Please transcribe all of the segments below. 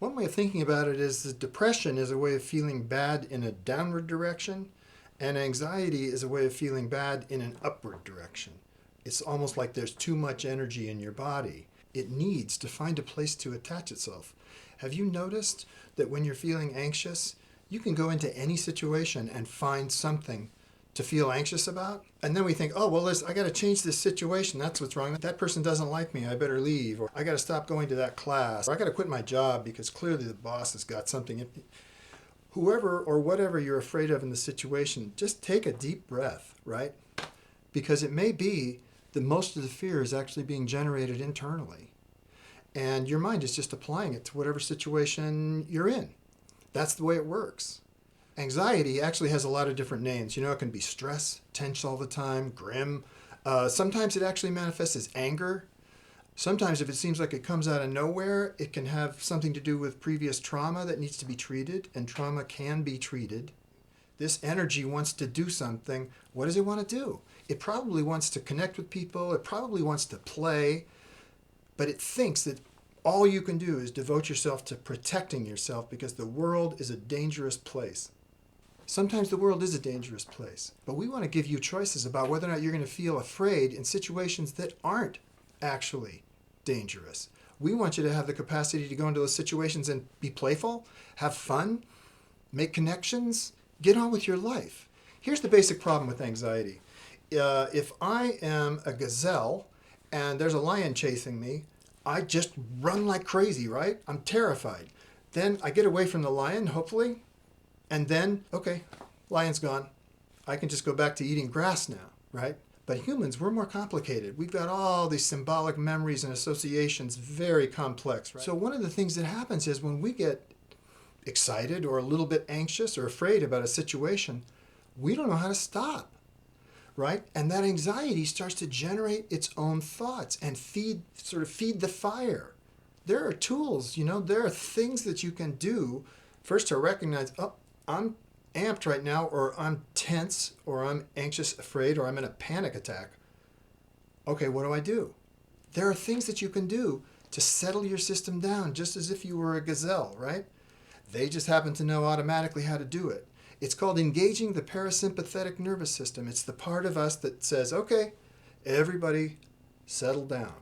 One way of thinking about it is that depression is a way of feeling bad in a downward direction, and anxiety is a way of feeling bad in an upward direction. It's almost like there's too much energy in your body. It needs to find a place to attach itself. Have you noticed that when you're feeling anxious, you can go into any situation and find something to feel anxious about? And then we think, oh, well, I got to change this situation. That's what's wrong. That person doesn't like me. I better leave. Or I got to stop going to that class. Or I got to quit my job because clearly the boss has got something. Whoever or whatever you're afraid of in the situation, just take a deep breath, right? Because it may be that most of the fear is actually being generated internally. And your mind is just applying it to whatever situation you're in. That's the way it works. Anxiety actually has a lot of different names. You know, it can be stress, tense all the time, grim. Sometimes it actually manifests as anger. Sometimes if it seems like it comes out of nowhere, it can have something to do with previous trauma that needs to be treated, and trauma can be treated. This energy wants to do something. What does it want to do? It probably wants to connect with people. It probably wants to play, but it thinks that all you can do is devote yourself to protecting yourself because the world is a dangerous place. Sometimes the world is a dangerous place, but we want to give you choices about whether or not you're going to feel afraid in situations that aren't actually dangerous. We want you to have the capacity to go into those situations and be playful, have fun, make connections, get on with your life. Here's the basic problem with anxiety. If I am a gazelle and there's a lion chasing me, I just run like crazy, right? I'm terrified. Then I get away from the lion, hopefully, and then, okay, lion's gone. I can just go back to eating grass now, right? But humans, we're more complicated. We've got all these symbolic memories and associations, very complex, right? So one of the things that happens is when we get excited or a little bit anxious or afraid about a situation, we don't know how to stop, right? And that anxiety starts to generate its own thoughts and feed the fire. There are tools, there are things that you can do first to recognize, oh, I'm amped right now, or I'm tense, or I'm anxious, afraid, or I'm in a panic attack. Okay, what do I do? There are things that you can do to settle your system down, just as if you were a gazelle, right? They just happen to know automatically how to do it. It's called engaging the parasympathetic nervous system. It's the part of us that says, okay, everybody settle down.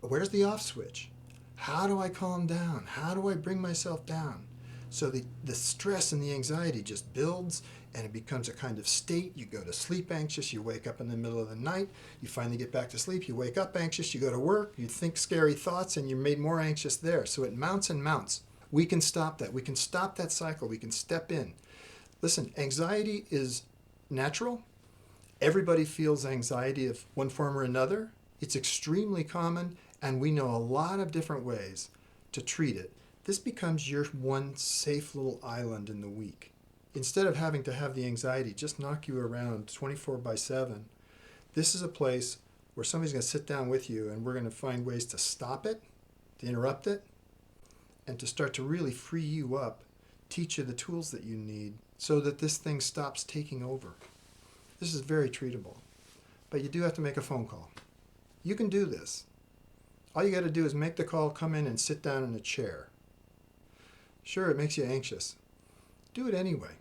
Where's the off switch? How do I calm down? How do I bring myself down? So the stress and the anxiety just builds, and it becomes a kind of state. You go to sleep anxious, you wake up in the middle of the night, you finally get back to sleep, you wake up anxious, you go to work, you think scary thoughts, and you're made more anxious there. So it mounts and mounts. We can stop that. We can stop that cycle. We can step in. Listen, anxiety is natural. Everybody feels anxiety of one form or another. It's extremely common, and we know a lot of different ways to treat it. This becomes your one safe little island in the week. Instead of having to have the anxiety just knock you around 24/7, this is a place where somebody's going to sit down with you and we're going to find ways to stop it, to interrupt it, and to start to really free you up, teach you the tools that you need so that this thing stops taking over. This is very treatable, but you do have to make a phone call. You can do this. All you got to do is make the call, come in and sit down in a chair. Sure, it makes you anxious. Do it anyway.